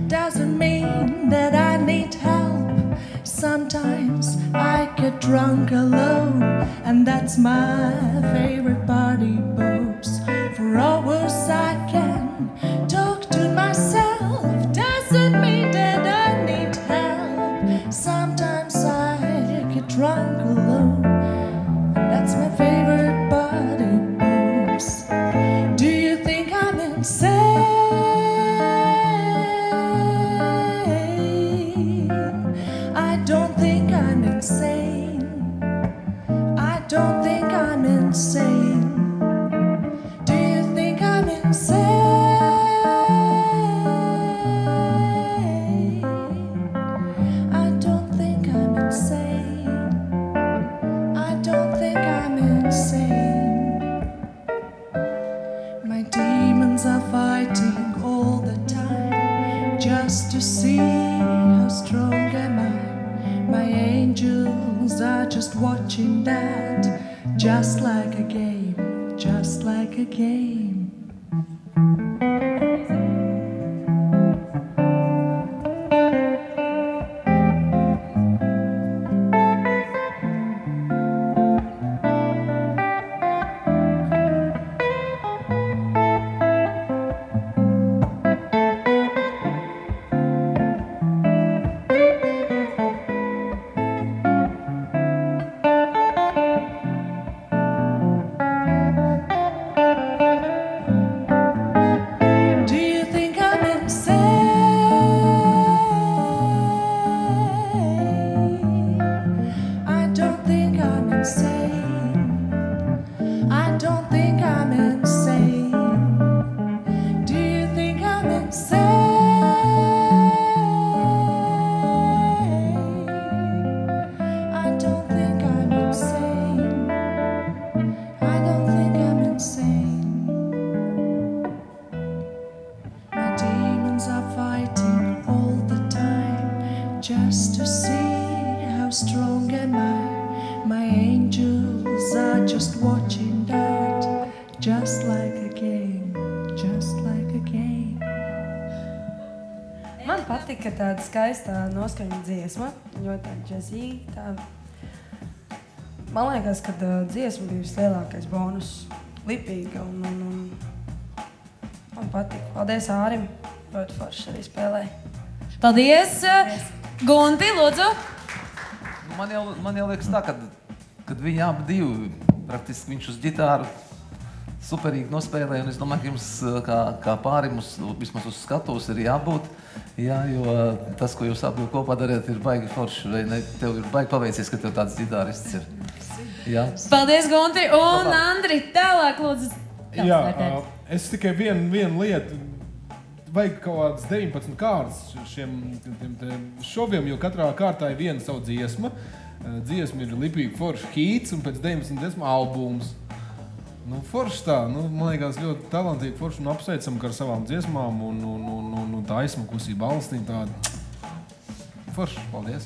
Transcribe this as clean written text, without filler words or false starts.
Doesn't mean that I need help. Sometimes I get drunk alone, and that's my favorite party booze. For hours I can talk to myself. Doesn't mean that I need help. Sometimes I get drunk alone, and that's my favorite party booze. Do you think I'm insane? I don't think I'm insane. I don't think I'm insane. Do you think I'm insane? I don't think I'm insane. I don't think I'm insane. My demons are fighting all the time just to see how strong am I. My angels are just watching that, just like a game, just like a game. I don't think I'm insane. Do you think I'm insane? I don't think I'm insane. I don't think I'm insane. My demons are fighting all the time just to see how strong am I. My angels are just watching that, just like a game, just like a game. Man patika tāda skaistā noskaņa dziesma, ļoti tāda džezīga. Man liekas, ka dziesma bija vislielākais bonus, lipīga un patika. Paldies Ārim, ļoti forši arī spēlēja. Paldies! Gunti, lūdzu! Man jau liekas tā, kad viņi abi divi, praktiski viņš uz ģitāru superīgi nospēlēja, un es domāju, ka jums kā pārim, vismaz uz skatuves ir jābūt, jā, jo tas, ko jūs abi kopā dariet, ir baigi forši, vai ne? Tev ir baigi paveicies, ka tev tāds ģitārists ir. Jā. Paldies, Gunti, un Andri, tālāk, lūdzu. Jā, es tikai vienu lietu. Vajag kaut kādas 19 kārtas šiem šoviem, jo katrā kārtā ir viena savu dziesma. Dziesma ir lipīga forša hīts un pēc 19 dziesma albums. Nu, forši tā, man liekas ļoti talantīgi forši un apsveicam ar savām dziesmām un tā aizsmakusība balstīm tāda. Forši, paldies!